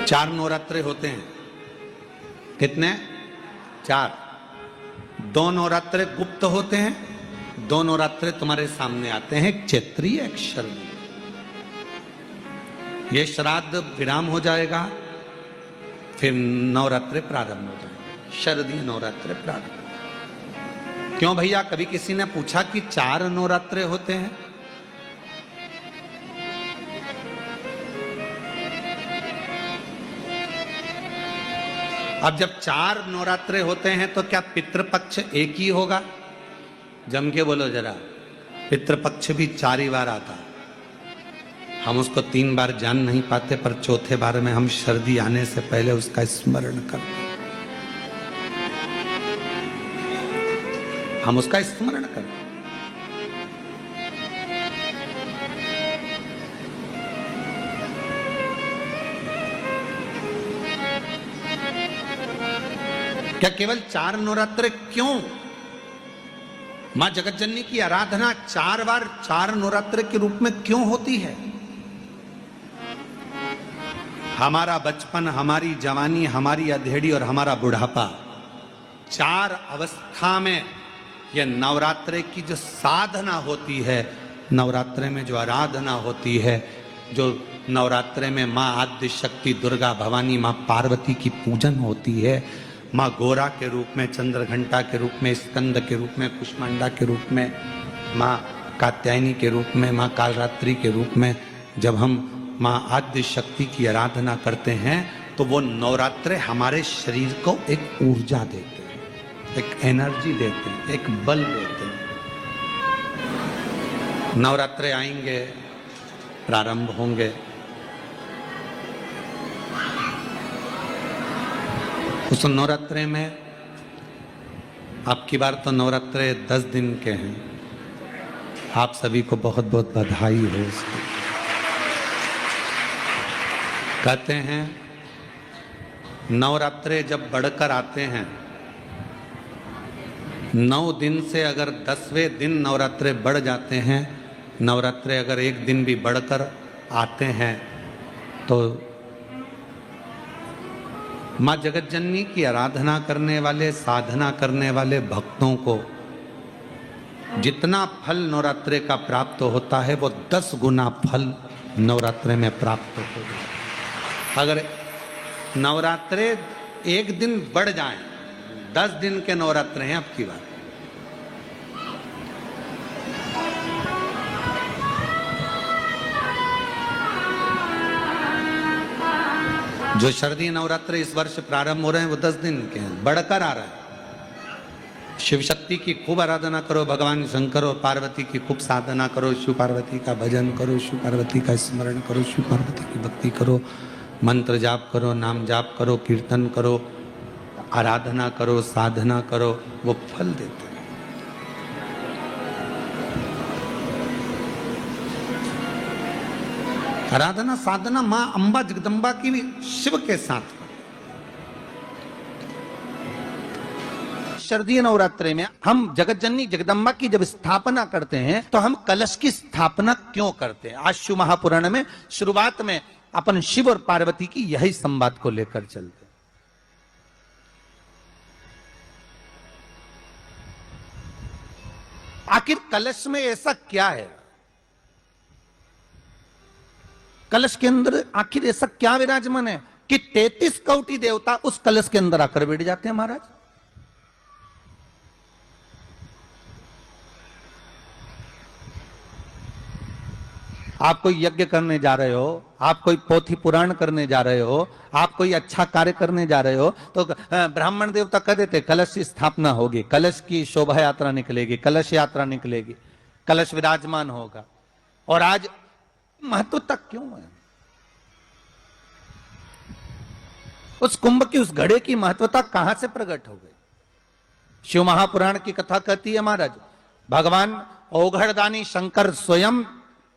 चार नवरात्रे होते हैं। कितने? चार। दो नवरात्रे गुप्त होते हैं, दो नवरात्रे तुम्हारे सामने आते हैं, एक चैत्रीय एक शरदीय। ये श्राद्ध विराम हो जाएगा, फिर नवरात्रे प्रारंभ हो जाएंगे, शरदीय नवरात्रे प्रारंभ। क्यों भैया? कभी किसी ने पूछा कि चार नवरात्रे होते हैं? अब जब चार नवरात्रे होते हैं तो क्या पितृपक्ष एक ही होगा? जम के बोलो जरा। पितृपक्ष भी 4 ही बार आता। हम उसको 3 बार जान नहीं पाते, पर चौथे बार में हम सर्दी आने से पहले उसका स्मरण करते, हम उसका स्मरण करते। क्या केवल 4 नवरात्रे? क्यों? मां जगतजननी की आराधना 4 बार 4 नवरात्रे के रूप में क्यों होती है? हमारा बचपन, हमारी जवानी, हमारी अधेड़ी और हमारा बुढ़ापा, 4 अवस्था में यह नवरात्रे की जो साधना होती है, नवरात्रे में जो आराधना होती है, जो नवरात्रे में मां आद्य शक्ति दुर्गा भवानी मां पार्वती की पूजन होती है, माँ गोरा के रूप में, चंद्रघंटा के रूप में, स्कंद के रूप में, कुष्मांडा के रूप में, माँ कात्यायनी के रूप में, माँ कालरात्रि के रूप में, जब हम माँ आद्य शक्ति की आराधना करते हैं तो वो नवरात्रे हमारे शरीर को एक ऊर्जा देते हैं, एक एनर्जी देते हैं, एक बल देते हैं। नवरात्रे आएंगे, प्रारंभ होंगे, उस नवरात्रे में आपकी बार तो नवरात्रे 10 दिन के हैं। आप सभी को बहुत बहुत बधाई हो इसकी। कहते हैं नवरात्रे जब बढ़कर आते हैं, 9 दिन से अगर 10वें दिन नवरात्रे बढ़ जाते हैं, नवरात्रे अगर 1 दिन भी बढ़कर आते हैं, तो माँ जगतजननी की आराधना करने वाले, साधना करने वाले भक्तों को जितना फल नवरात्रे का प्राप्त होता है, वो 10 गुना फल नवरात्रे में प्राप्त होता है। अगर नवरात्रे 1 दिन बढ़ जाएं, 10 दिन के नवरात्रे हैं अब की बात। जो शरदीय नवरात्रे इस वर्ष प्रारंभ हो रहे हैं वो 10 दिन के हैं, बढ़कर आ रहा है। शिव शक्ति की खूब आराधना करो, भगवान शंकर और पार्वती की खूब साधना करो, शिव पार्वती का भजन करो, शिव पार्वती का स्मरण करो, शिव पार्वती की भक्ति करो, मंत्र जाप करो, नाम जाप करो, कीर्तन करो, आराधना करो, साधना करो, वो फल देते हैं। आराधना साधना मां अंबा जगदम्बा की भी शिव के साथ। शरदीय नवरात्रे में हम जगतजननी जगदम्बा की जब स्थापना करते हैं तो हम कलश की स्थापना क्यों करते हैं? आज शिव महापुराण में शुरुआत में अपन शिव और पार्वती की यही संवाद को लेकर चलते हैं। आखिर कलश में ऐसा क्या है? कलश के अंदर आखिर ऐसा क्या विराजमान है कि 33 कोटि देवता उस कलश के अंदर आकर बैठ जाते हैं? महाराज, आप कोई यज्ञ करने जा रहे हो, आप कोई पोथी पुराण करने जा रहे हो, आप कोई अच्छा कार्य करने जा रहे हो, तो ब्राह्मण देवता कह देते कलश की स्थापना होगी, कलश की शोभा यात्रा निकलेगी, कलश यात्रा निकलेगी, कलश विराजमान होगा। और आज महत्व तक क्यों है? उस कुंभ की, उस घड़े की महत्वता कहां से प्रकट हो गई? शिव महापुराण की कथा कहती है महाराज, भगवान ओघड़दानी शंकर स्वयं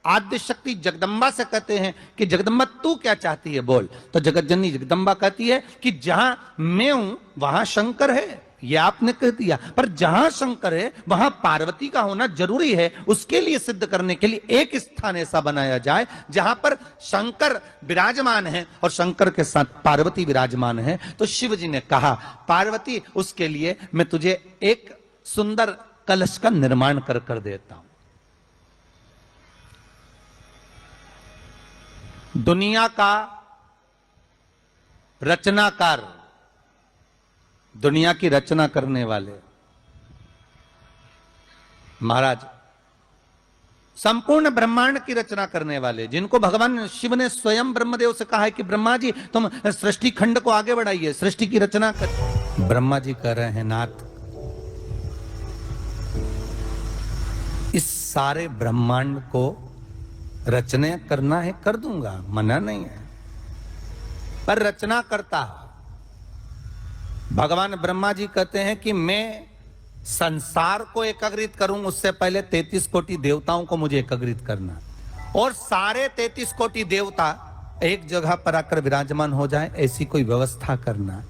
आद्य शक्ति जगदम्बा से कहते हैं कि जगदम्बा तू क्या चाहती है बोल। तो जगतजननी जगदम्बा कहती है कि जहां मैं हूं वहां शंकर है, ये आपने कह दिया, पर जहां शंकर है वहां पार्वती का होना जरूरी है। उसके लिए सिद्ध करने के लिए एक स्थान ऐसा बनाया जाए जहां पर शंकर विराजमान है और शंकर के साथ पार्वती विराजमान है। तो शिव जी ने कहा, पार्वती उसके लिए मैं तुझे एक सुंदर कलश का निर्माण कर देता हूं। दुनिया का रचनाकार, दुनिया की रचना करने वाले महाराज, संपूर्ण ब्रह्मांड की रचना करने वाले, जिनको भगवान शिव ने स्वयं ब्रह्मदेव से कहा है कि ब्रह्मा जी तुम सृष्टि खंड को आगे बढ़ाइए, सृष्टि की रचना कर। ब्रह्मा जी कह रहे हैं, नाथ इस सारे ब्रह्मांड को रचना करना है कर दूंगा, मना नहीं है, पर रचना करता भगवान ब्रह्मा जी कहते हैं कि मैं संसार को एकाग्रित करूं, उससे पहले 33 कोटि देवताओं को मुझे एकाग्रित करना, और सारे 33 कोटि देवता एक जगह पर आकर विराजमान हो जाएं, ऐसी कोई व्यवस्था करना।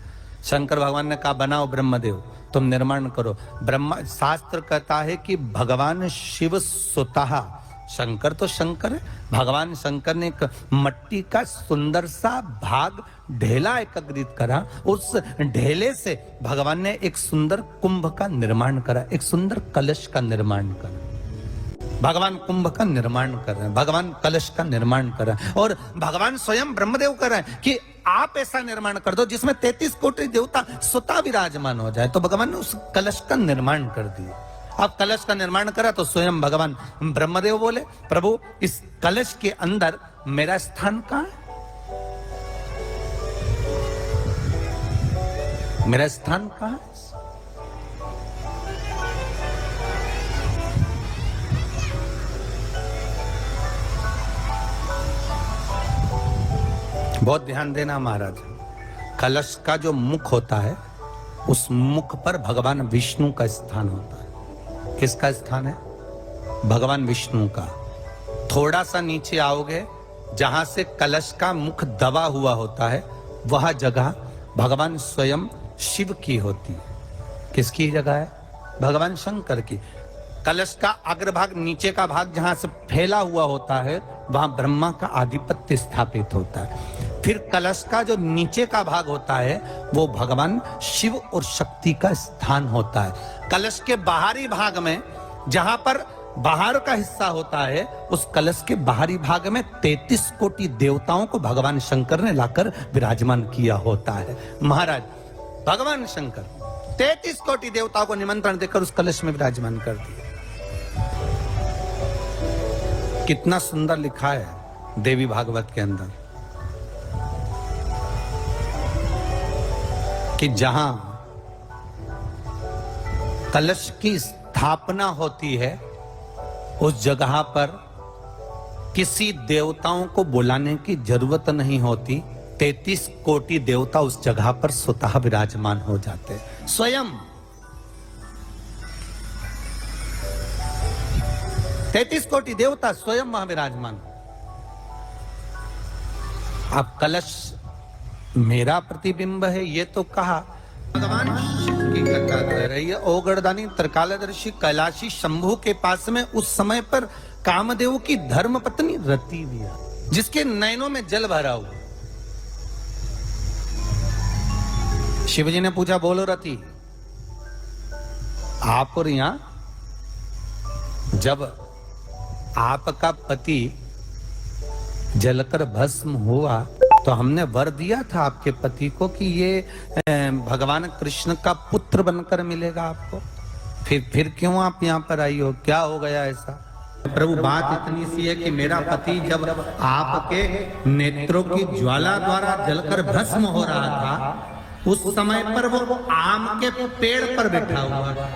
शंकर भगवान ने कहा, बनाओ ब्रह्मदेव, तुम निर्माण करो। ब्रह्मा, शास्त्र कहता है कि भगवान शिव स्वतः, शंकर तो शंकर है, भगवान शंकर ने एक मट्टी का सुंदर सा भाग ढेला एकत्रित करा, उस ढेले से भगवान ने एक सुंदर कुंभ का निर्माण करा, एक सुंदर कलश का निर्माण करा। भगवान कुंभ का निर्माण कर रहे हैं, भगवान कलश का निर्माण कर रहे हैं, और भगवान स्वयं ब्रह्मदेव कर रहे हैं कि आप ऐसा निर्माण कर दो जिसमें 33 कोटि देवता स्वतः विराजमान हो जाए। तो भगवान ने उस कलश का निर्माण कर दिया। अब कलश का निर्माण करा तो स्वयं भगवान ब्रह्मदेव बोले, प्रभु इस कलश के अंदर मेरा स्थान कहां है? मेरा स्थान कहां है? बहुत ध्यान देना महाराज, कलश का जो मुख होता है उस मुख पर भगवान विष्णु का स्थान होता है। किसका स्थान है? भगवान विष्णु का। थोड़ा सा नीचे आओगे, जहां से कलश का मुख दबा हुआ होता है, वह जगह भगवान स्वयं शिव की होती है। किसकी जगह है? भगवान शंकर की। कलश का अग्रभाग, नीचे का भाग जहां से फैला हुआ होता है, वहां ब्रह्मा का आधिपत्य स्थापित होता है। फिर कलश का जो नीचे का भाग होता है वो भगवान शिव और शक्ति का स्थान होता है। कलश के बाहरी भाग में, जहां पर बाहर का हिस्सा होता है, उस कलश के बाहरी भाग में 33 कोटि देवताओं को भगवान शंकर ने लाकर विराजमान किया होता है। महाराज भगवान शंकर 33 कोटि देवताओं को निमंत्रण देकर उस कलश में विराजमान कर दिया। कितना सुंदर लिखा है देवी भागवत के अंदर कि जहां कलश की स्थापना होती है उस जगह पर किसी देवताओं को बुलाने की जरूरत नहीं होती। 33 कोटि देवता उस जगह पर स्वतः विराजमान हो जाते हैं। स्वयं 33 कोटि देवता स्वयं वहां विराजमान। अब कलश मेरा प्रतिबिंब है ये तो कहा। भगवान शिव की कथा कह रही है। ओगड़दानी त्रिकालदर्शी कैलाशी शंभु के पास में उस समय पर कामदेव की धर्म पत्नी रति भी है, जिसके नयनों में जल भरा हुआ। शिवजी ने पूछा, बोलो रति, आप और यहां जब आपका पति जलकर भस्म हुआ तो हमने वर दिया था आपके पति को कि ये भगवान कृष्ण का पुत्र बनकर मिलेगा आपको, फिर क्यों आप यहाँ पर आई हो? क्या हो गया ऐसा? प्रभु बात इतनी सी है कि मेरा पति जब आपके नेत्रों की ज्वाला द्वारा जलकर भस्म हो रहा था, उस समय पर वो आम के पेड़ पर बैठा हुआ था।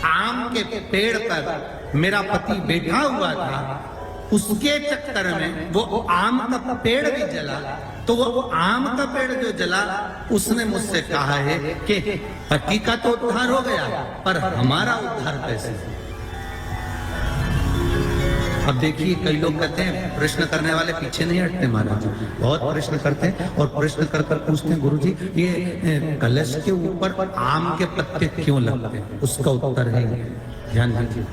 आम के पेड़ पर मेरा पति बैठा हुआ था। उसके चक्कर में वो आम का पेड़ भी जला, तो वो आम का पेड़ जो जला, उसने मुझसे कहा है कि पति का तो उद्धार हो गया, पर हमारा उद्धार कैसे? अब देखिए कई लोग कहते हैं प्रश्न करने वाले पीछे नहीं हटते महाराज, बहुत प्रश्न करते हैं और प्रश्न कर कर पूछते हैं गुरु जी ये कलश के ऊपर आम के पत्ते क्यों लगते हैं, उसका उत्तर है ध्यान दीजिए।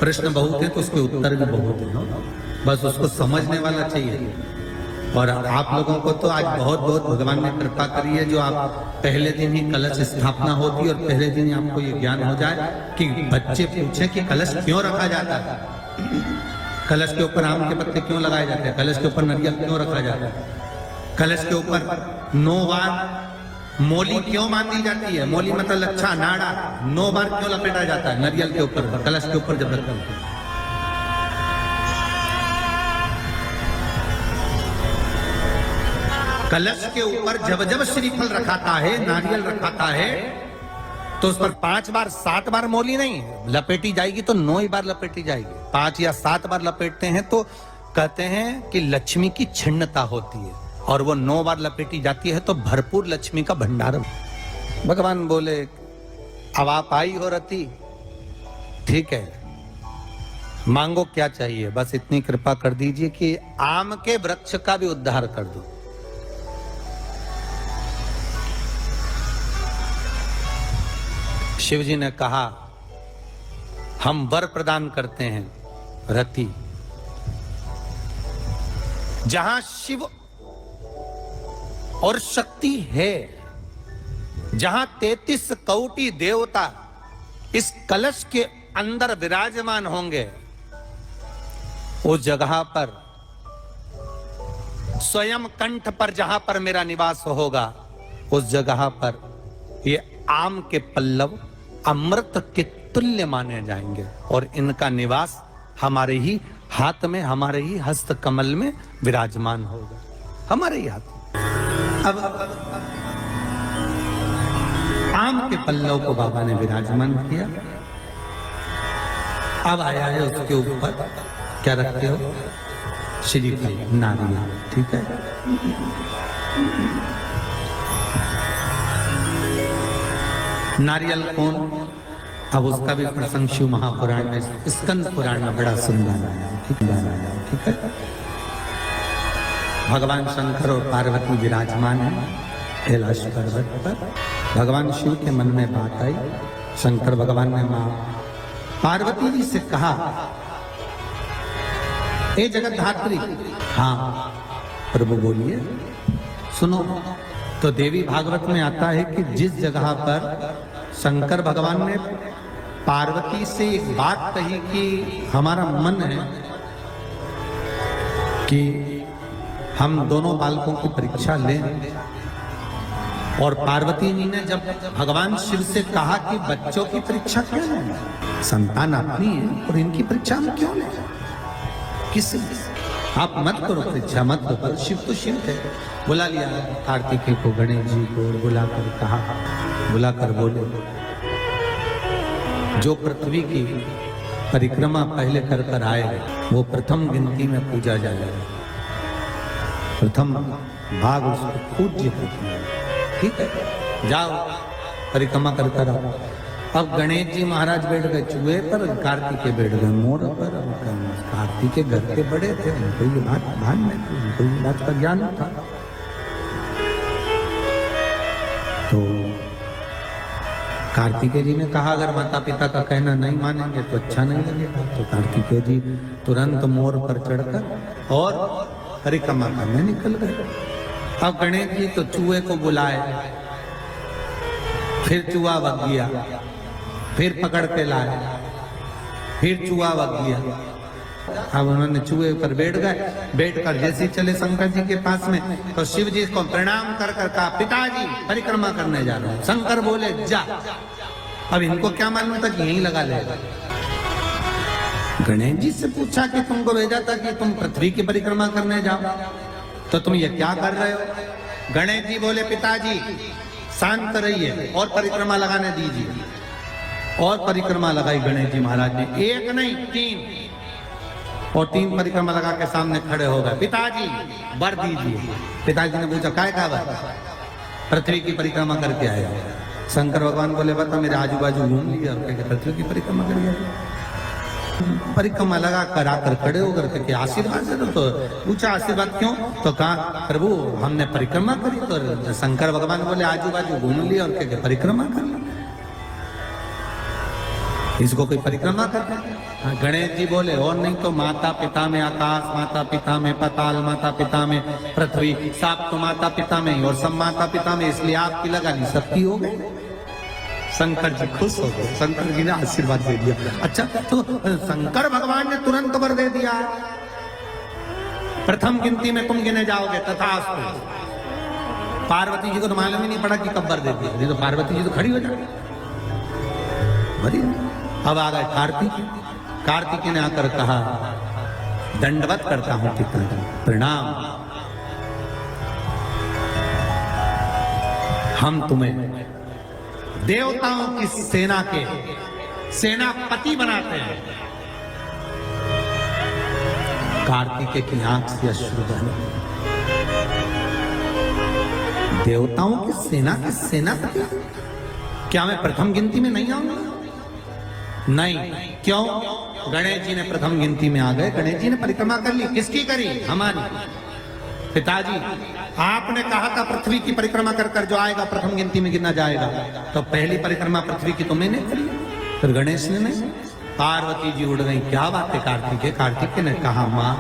प्रश्न बहुत है तो उसके उत्तर भी बहुत है, बस उसको समझने वाला चाहिए। और आप लोगों को तो आज बहुत बहुत भगवान ने कृपा करी है, जो आप पहले दिन ही कलश स्थापना होती है और पहले दिन ही आपको ये ज्ञान हो जाए कि बच्चे पूछे कि कलश क्यों रखा जाता है, कलश के ऊपर आम के पत्ते क्यों लगाए जाते हैं, कलश के ऊपर नारियल क्यों रखा जाता है, कलश के ऊपर 9 बार मोली क्यों बांधी जाती है, मोली मतलब लच्छा नाड़ा 9 बार क्यों लपेटा जाता है नारियल के ऊपर, कलश के ऊपर जब रखते हैं। कलश के ऊपर जब जब श्रीफल रखाता है, नारियल रखाता है, तो उस पर 5 बार 7 बार मोली नहीं लपेटी जाएगी, तो 9 ही बार लपेटी जाएगी। 5 या 7 बार लपेटते हैं तो कहते हैं कि लक्ष्मी की छिन्नता होती है, और वो 9 बार लपेटी जाती है तो भरपूर लक्ष्मी का भंडार। भगवान बोले अब आप आई हो रति, ठीक है, मांगो क्या चाहिए, बस इतनी कृपा कर दीजिए कि आम के वृक्ष का भी उद्धार कर दो। शिव जी ने कहा हम वर प्रदान करते हैं रति, जहां शिव और शक्ति है, जहां 33 कोटि देवता इस कलश के अंदर विराजमान होंगे, उस जगह पर स्वयं कंठ पर जहां पर मेरा निवास होगा, उस जगह पर ये आम के पल्लव अमृत के तुल्य माने जाएंगे, और इनका निवास हमारे ही हाथ में, हमारे ही हस्त कमल में विराजमान होगा, हमारे ही हाथ में। अब आम के पल्लव को बाबा ने विराजमान किया। अब आया है उसके ऊपर क्या रखते हो, श्रीफल नारियल, ठीक है। नारियल कौन, अब उसका भी प्रसंग शिव महापुराण में, स्कंद पुराण में बड़ा सुंदर है, ठीक है। भगवान शंकर और पार्वती विराजमान है कैलाश पर्वत पर। भगवान शिव के मन में बात आई, शंकर भगवान ने मां पार्वती जी से कहा, हे जगत धात्री। हाँ प्रभु बोलिए, सुनो। तो देवी भागवत में आता है कि जिस जगह पर शंकर भगवान ने पार्वती से एक बात कही कि हमारा मन है कि हम दोनों बालकों की परीक्षा लें, और पार्वती जी ने जब भगवान शिव से कहा कि बच्चों की परीक्षा क्यों लें, संतान अपनी है और इनकी परीक्षा हम क्यों लें, किस आप मत करो परीक्षा, मत करो। शिव तो शिव है। बुला लिया कार्तिकेय को, गणेश जी को बुलाकर कहा, बुलाकर बोले जो पृथ्वी की परिक्रमा पहले कर कर आए वो प्रथम गिनती में पूजा जाएगा, प्रथम भाग उसको पूज्य, ठीक है, जाओ परिक्रमा कर कर आओ। अब गणेश जी महाराज बैठ गए चूहे पर, कार्तिकेय बैठ गए मोर पर। कार्तिकेय घर के बड़े थे, उनको ये बात भान में थी, उनको ये बात का ज्ञान था। तो कार्तिकेय जी ने कहा अगर माता पिता का कहना नहीं मानेंगे तो अच्छा नहीं लगेगा। तो कार्तिकेय जी तुरंत मोर पर चढ़कर और परिक्रमा करने निकल गए। अब गणेश जी तो चूहे को बुलाए, फिर चूहा वग गया, फिर पकड़ के लाए, फिर चूहा वग गया। अब उन्होंने चूहे पर बैठ गए, बैठकर जैसे चले शंकर जी के पास में, तो शिव जी को प्रणाम कर कर कहा पिताजी परिक्रमा करने जा रहे हैं। शंकर बोले जा। अब इनको क्या मालूम था कि यहीं लगा लेगा। गणेश जी से पूछा कि तुमको भेजा था कि तुम पृथ्वी की परिक्रमा करने जाओ, तो तुम ये क्या कर रहे हो। गणेश जी बोले पिताजी शांत रहिए और परिक्रमा लगाने दीजिए। और परिक्रमा लगाई गणेश जी महाराज ने, एक नहीं 3, और 3 परिक्रमा लगा के सामने खड़े हो गए। पिताजी वर दीजिए। पिताजी ने पूछा काय का वर। पृथ्वी की परिक्रमा करके आए। शंकर भगवान बोले बता मेरे आजू बाजू घूम लिया और क्या पृथ्वी की परिक्रमा करिए। परिक्रमा लगा कर आकर खड़े होकर के आशीर्वाद दे दो। तो पूछा आशीर्वाद क्यों? तो कहा प्रभु हमने परिक्रमा करी। तो शंकर भगवान बोले आजू बाजू घूम लिया और क्या परिक्रमा कर ली, इसको कोई परिक्रमा करते हैं। गणेश जी बोले और नहीं तो माता पिता में आकाश, माता पिता में पाताल, माता पिता में पृथ्वी, सात तो माता पिता में और सब माता पिता में, इसलिए आपकी लगा ली, सबकी हो गई। शंकर जी खुश हो गए, शंकर जी ने आशीर्वाद दे दिया। अच्छा तो शंकर भगवान ने तुरंत वर दे दिया, प्रथम गिनती में तुम गिने जाओगे तथास्तु। पार्वती जी को तो मालूम ही नहीं पड़ा कि कब वर दे दिया, नहीं तो पार्वती जी तो खड़ी हो जाती। अब आ गए कार्तिक। कार्तिक ने आकर कहा दंडवत करता हूं पिता, प्रणाम, हम तुम्हें देवताओं की सेना के सेनापति बनाते हैं। कार्तिकेय की आंख से अश्रु बहे। देवताओं की सेना के सेनापति? क्या मैं प्रथम गिनती में नहीं आऊंगा? नहीं। क्यों? गणेश जी ने प्रथम गिनती में आ गए। गणेश जी ने परिक्रमा कर ली। किसकी करी? हमारी। पिताजी आपने कहा था पृथ्वी की परिक्रमा कर कर जो आएगा प्रथम गिनती में गिना जाएगा, तो पहली परिक्रमा पृथ्वी की तो मैंने करी, फिर गणेश ने नहीं। पार्वती जी उड़ गई। क्या बात है कार्तिकेय? कार्तिकेय ने कहा माँ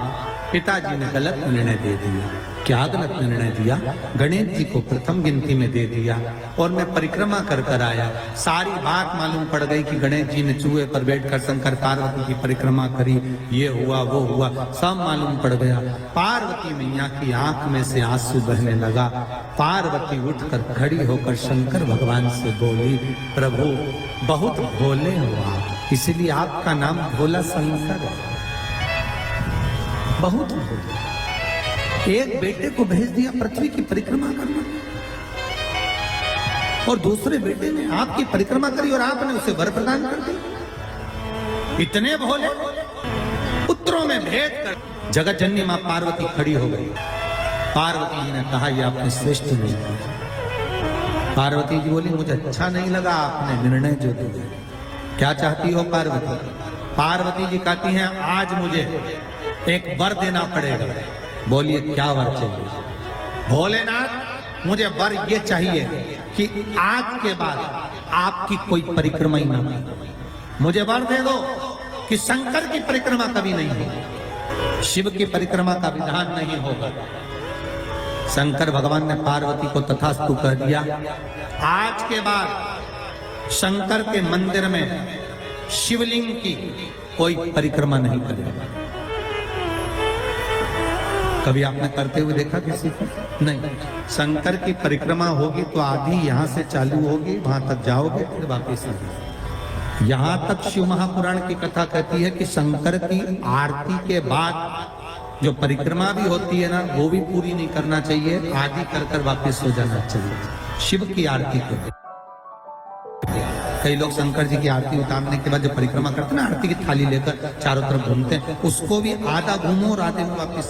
पिताजी ने गलत निर्णय दे दिया। क्या गलत निर्णय दिया? गणेश जी को प्रथम गिनती में दे दिया और मैं परिक्रमा कर कर आया। सारी बात मालूम पड़ गई कि गणेश जी ने चूहे पर बैठकर शंकर पार्वती की परिक्रमा करी, ये हुआ वो हुआ, सब मालूम पड़ गया। पार्वती मैया की आंख में से आंसू बहने लगा। पार्वती उठकर खड़ी होकर शंकर भगवान से बोली प्रभु बहुत भोले हो आप, इसलिए आपका नाम भोला शंकर है। बहुत भोले। एक बेटे को भेज दिया पृथ्वी की परिक्रमा करना और दूसरे बेटे ने आपकी परिक्रमा करी और आपने उसे वर प्रदान कर दिया। इतने भोले। पुत्रों में भेद कर जगत जननी मां पार्वती खड़ी हो गई। पार्वती जी ने कहा ये आपने श्रेष्ठ नहीं किया। पार्वती जी बोली मुझे अच्छा नहीं लगा आपने निर्णय जो दिया। क्या चाहती हो पार्वती? पार्वती जी कहती हैं आज मुझे एक वर देना पड़ेगा। बोलिए क्या वर चाहिए? भोलेनाथ मुझे वर ये चाहिए कि आज के बाद आपकी कोई परिक्रमा ही ना हो। मुझे वर दे दो कि शंकर की परिक्रमा कभी नहीं होगी, शिव की परिक्रमा का विधान नहीं होगा। शंकर भगवान ने पार्वती को तथास्तु कह दिया। आज के बाद शंकर के मंदिर में शिवलिंग की कोई परिक्रमा नहीं करेगा। कभी आपने करते हुए देखा किसी को? नहीं। शंकर की परिक्रमा होगी तो आधी यहां से चालू होगी, वहां तक जाओगे फिर वापस आगे। यहां तक शिव महापुराण की कथा कहती है कि शंकर की आरती के बाद जो परिक्रमा भी होती है ना वो भी पूरी नहीं करना चाहिए, आधी कर कर वापिस हो जाना चाहिए। शिव की आरती को कई लोग शंकर जी की आरती उतारने के बाद जो परिक्रमा करते हैं ना, आरती की थाली लेकर चारों तरफ घूमते हैं, उसको भी आधा घूमो और आधे में वापिस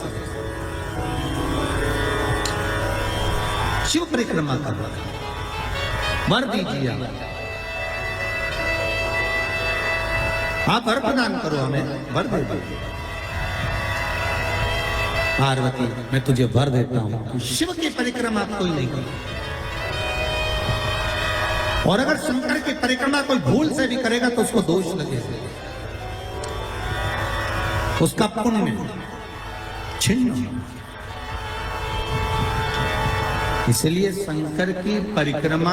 शिव परिक्रमा करना। वर दीजिए आप वर प्रदान करो, हमें वर दे दो। पार्वती मैं तुझे वर देता हूं शिव की परिक्रमा कोई नहीं करे, और अगर शंकर की परिक्रमा कोई भूल से भी करेगा तो उसको दोष लगेगा, उसका पुण्य छिन्न। इसलिए शंकर की परिक्रमा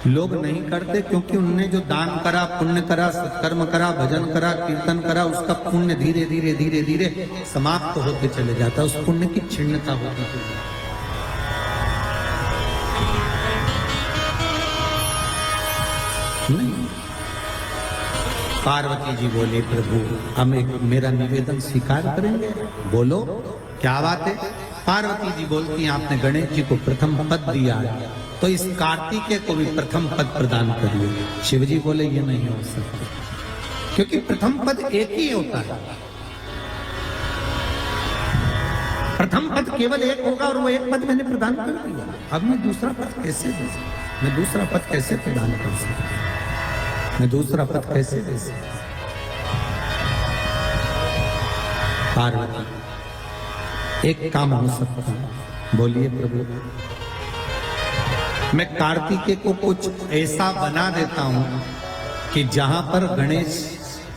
लोग नहीं करते क्योंकि उनने जो दान करा, पुण्य करा, सत्कर्म करा, भजन करा, कीर्तन करा, उसका पुण्य धीरे धीरे धीरे धीरे समाप्त होते चले जाता है, उस पुण्य की छिन्नता होती है। नहीं। पार्वती जी बोले प्रभु हम एक मेरा निवेदन स्वीकार करेंगे, बोलो क्या बात है। पार्वती जी बोलती हैं आपने गणेश जी को प्रथम पद दिया है तो इस कार्तिकेय को भी प्रथम पद प्रदान करिए। शिव जी बोले ये नहीं हो सकता क्योंकि प्रथम पद एक ही होता है, प्रथम पद केवल एक होगा और वो एक पद मैंने प्रदान कर दिया, अब मैं दूसरा पद कैसे दे सकता। मैं दूसरा पद कैसे प्रदान कर सकता, मैं दूसरा पद कैसे दे सकता। पार्वती, एक काम हो सकता है, बोलिए प्रभु। मैं कार्तिकेय को कुछ ऐसा बना देता हूं कि जहां पर गणेश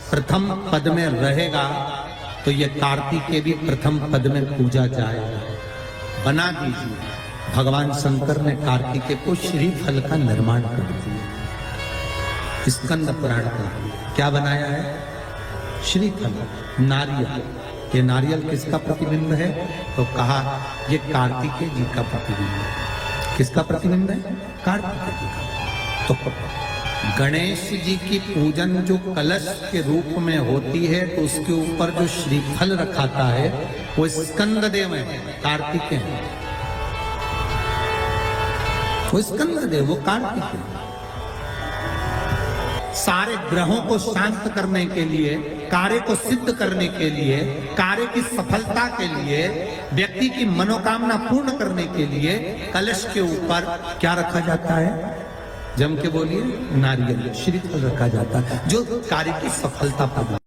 प्रथम पद में रहेगा तो ये कार्तिकेय भी प्रथम पद में पूजा जाएगा। बना दीजिए। भगवान शंकर ने कार्तिकेय को श्रीफल का निर्माण कर दिया। स्कंद पुराण का क्या बनाया है? श्रीफल, नारियल। ये नारियल किसका प्रतिबिंब है? तो कहा ये कार्तिकेय जी का प्रतिबिंब है। किसका प्रतिबिंब है? कार्तिकेय जी का। तो गणेश जी की पूजन जो कलश के रूप में होती है तो उसके ऊपर जो श्रीफल रखाता है वो स्कंद देव है, कार्तिकेय है। वो स्कंद देव, वो कार्तिकेय। सारे ग्रहों को शांत करने के लिए, कार्य को सिद्ध करने के लिए, कार्य की सफलता के लिए, व्यक्ति की मनोकामना पूर्ण करने के लिए कलश के ऊपर क्या रखा जाता है? जम के बोलिए, नारियल, श्रीफल रखा जाता है जो कार्य की सफलता प्रदान